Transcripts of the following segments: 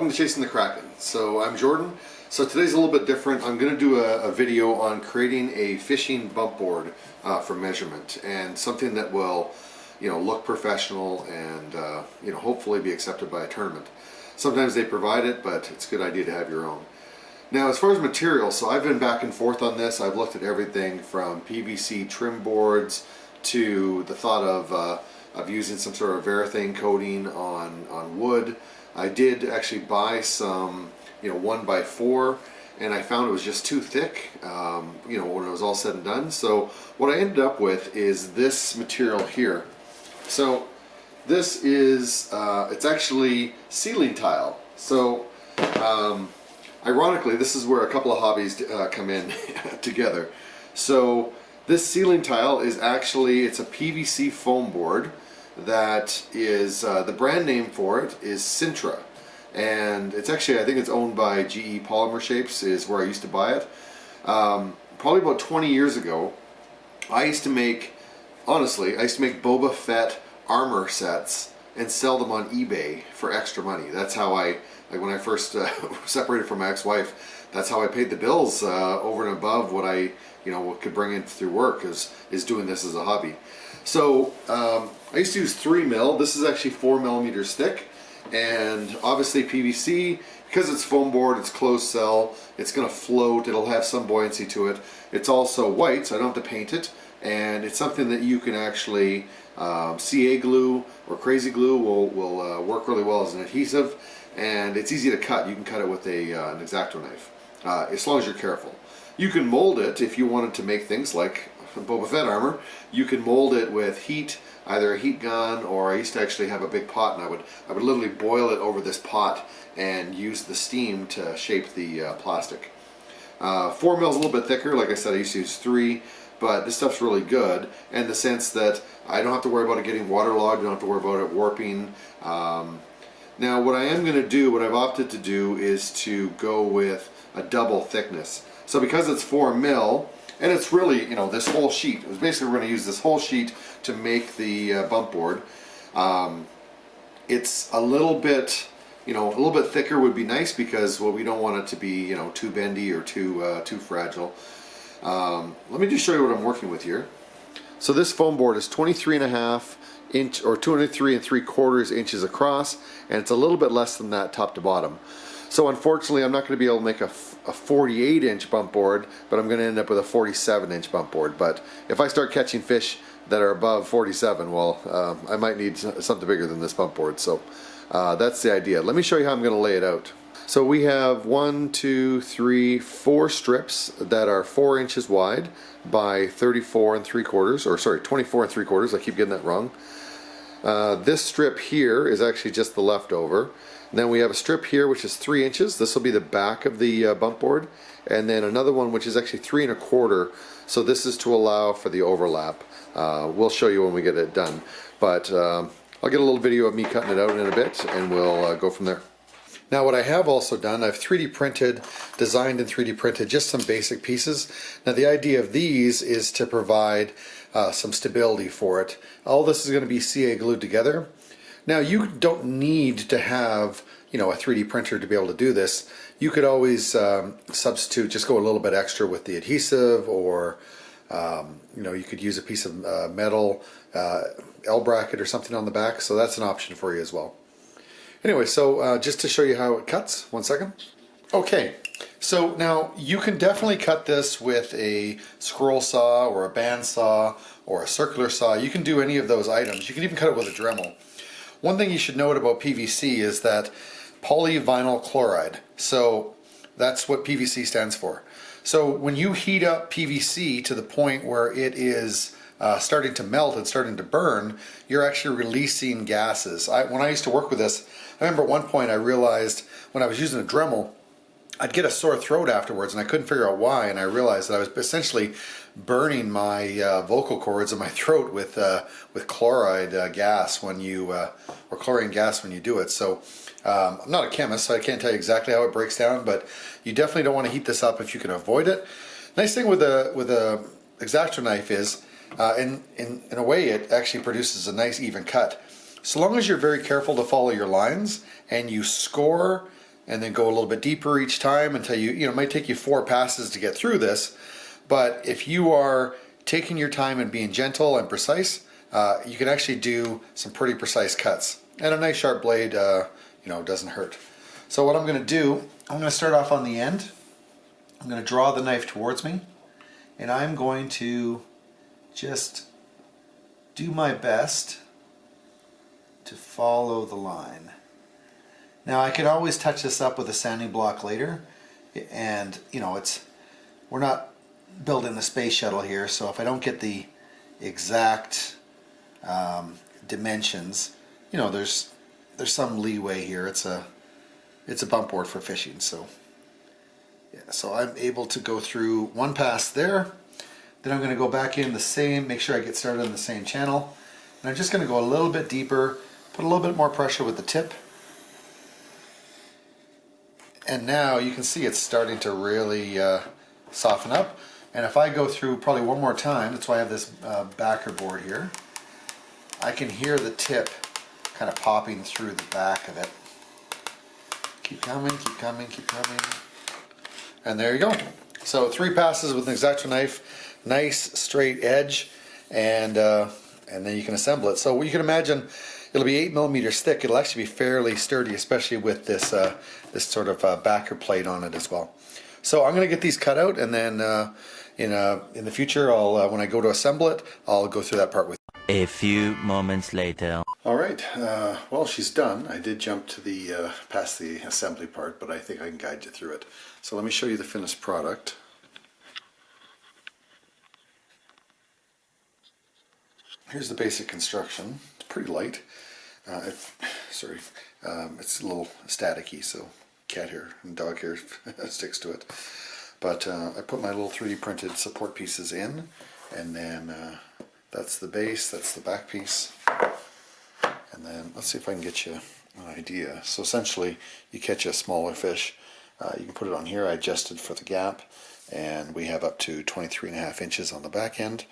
welcome to Chasing the Kraken. So I'm Jordan. So today's a little bit different. I'm going to do a video on creating a fishing bump board for measurement, and something that will, look professional and hopefully be accepted by a tournament. Sometimes they provide it, but it's a good idea to have your own. Now, as far as material, so I've been back and forth on this. I've looked at everything from PVC trim boards to the thought of using some sort of urethane coating on wood. I did actually buy some 1x4, and I found it was just too thick when it was all said and done. So what I ended up with is this material here. So this is it's actually ceiling tile. So ironically, this is where a couple of hobbies come in together. So this ceiling tile is actually, it's a PVC foam board that is, the brand name for it is Sintra. And it's actually, I think it's owned by GE Polymer Shapes, is where I used to buy it. Probably about 20 years ago, I used to make Boba Fett armor sets and sell them on eBay for extra money. That's how when I first separated from my ex-wife, that's how I paid the bills over and above what I could bring in through work, is doing this as a hobby. So I used to use 3 mil. This is actually 4 millimeters thick, and obviously PVC, because it's foam board, it's closed cell, it's going to float, it'll have some buoyancy to it. It's also white, so I don't have to paint it, and it's something that you can actually CA glue or crazy glue will work really well as an adhesive, and it's easy to cut. You can cut it with an X-Acto knife, as long as you're careful. You can mold it if you wanted to make things like Boba Fett armor. You can mold it with heat, either a heat gun, or I used to actually have a big pot, and I would literally boil it over this pot and use the steam to shape the plastic. 4 mil is a little bit thicker. Like I said, I used to use 3, but this stuff's really good in the sense that I don't have to worry about it getting waterlogged. I don't have to worry about it warping. Now, what I am going to do, what I've opted to do, is to go with a double thickness. So because it's 4 mil, and it's really, this whole sheet, it was basically, we're going to use this whole sheet to make the bump board. It's a little bit thicker would be nice, because we don't want it to be, too bendy or too fragile. Let me just show you what I'm working with here. So this foam board is 23.5 inch or 23 3/4 inches across, and it's a little bit less than that top to bottom. So unfortunately, I'm not going to be able to make a 48-inch bump board, but I'm going to end up with a 47-inch bump board. But if I start catching fish that are above 47, well, I might need something bigger than this bump board. So that's the idea. Let me show you how I'm going to lay it out. So we have 1, 2, 3, 4 strips that are 4 inches wide by 34 3/4, or sorry, 24 3/4. I keep getting that wrong. This strip here is actually just the leftover. And then we have a strip here which is 3 inches. This will be the back of the bump board, and then another one which is actually 3 1/4. So this is to allow for the overlap. We'll show you when we get it done, but I'll get a little video of me cutting it out in a bit, and we'll go from there. Now, what I have also done, I've 3D printed, designed and 3D printed just some basic pieces. Now, the idea of these is to provide some stability for it. All this is going to be CA glued together. Now, you don't need to have a 3D printer to be able to do this. You could always substitute, just go a little bit extra with the adhesive, or you could use a piece of metal L bracket or something on the back. So that's an option for you as well. Anyway, so just to show you how it cuts, 1 second. Okay, so now you can definitely cut this with a scroll saw or a band saw or a circular saw. You can do any of those items. You can even cut it with a Dremel. One thing you should note about PVC is that polyvinyl chloride. So that's what PVC stands for. So when you heat up PVC to the point where it is starting to melt and starting to burn, you're actually releasing gases. When I used to work with this, I remember at one point I realized when I was using a Dremel, I'd get a sore throat afterwards, and I couldn't figure out why, and I realized that I was essentially burning my vocal cords in my throat with chloride gas when you or chlorine gas when you do it. So I'm not a chemist, so I can't tell you exactly how it breaks down, but you definitely don't want to heat this up if you can avoid it. Nice thing with a X-Acto knife is in a way it actually produces a nice even cut. So long as you're very careful to follow your lines and you score and then go a little bit deeper each time until it might take you 4 passes to get through this. But if you are taking your time and being gentle and precise, you can actually do some pretty precise cuts. And a nice sharp blade, doesn't hurt. So what I'm going to do, I'm going to start off on the end. I'm going to draw the knife towards me, and I'm going to just do my best to follow the line. Now I can always touch this up with a sanding block later, and we're not building the space shuttle here, so if I don't get the exact dimensions, there's some leeway here. It's a bump board for fishing, so yeah. So I'm able to go through one pass there. Then I'm going to go back in the same, make sure I get started on the same channel, and I'm just going to go a little bit deeper, put a little bit more pressure with the tip. And now you can see it's starting to really soften up. And if I go through probably one more time, that's why I have this backer board here, I can hear the tip kind of popping through the back of it. Keep coming, keep coming, keep coming. And there you go. So 3 passes with an X-Acto knife, nice straight edge, and then you can assemble it. So you can imagine it'll be 8 millimeters thick. It'll actually be fairly sturdy, especially with this this sort of backer plate on it as well. So I'm going to get these cut out, and then in the future, I'll when I go to assemble it, I'll go through that part with you. A few moments later. All right. Well, she's done. I did jump to the past the assembly part, but I think I can guide you through it. So let me show you the finished product. Here's the basic construction. It's pretty light. It's a little staticky, so cat hair and dog hair sticks to it. But I put my little 3D printed support pieces in, and then that's the base, that's the back piece. And then let's see if I can get you an idea. So essentially, you catch a smaller fish, you can put it on here. I adjusted for the gap, and we have up to 23.5 inches on the back end.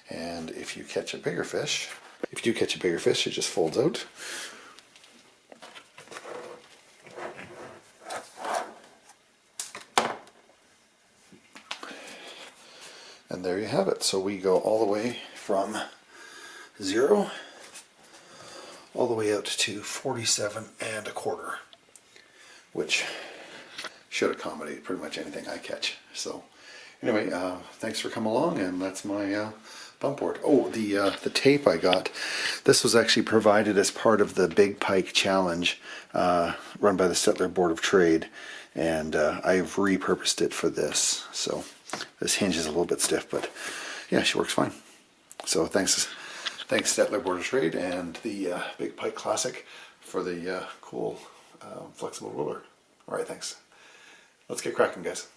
And if you catch a bigger fish, it just folds out. And there you have it. So we go all the way from 0 all the way out to 47.25, which should accommodate pretty much anything I catch. So anyway, thanks for coming along, and that's my bump board. Oh, the tape I got, this was actually provided as part of the Big Pike Challenge run by the Stettler Board of Trade, and I've repurposed it for this. So this hinge is a little bit stiff, but yeah, she works fine. So thanks Stettler Board of Trade and the Big Pike Classic for the cool flexible ruler. All right, thanks. Let's get cracking, guys.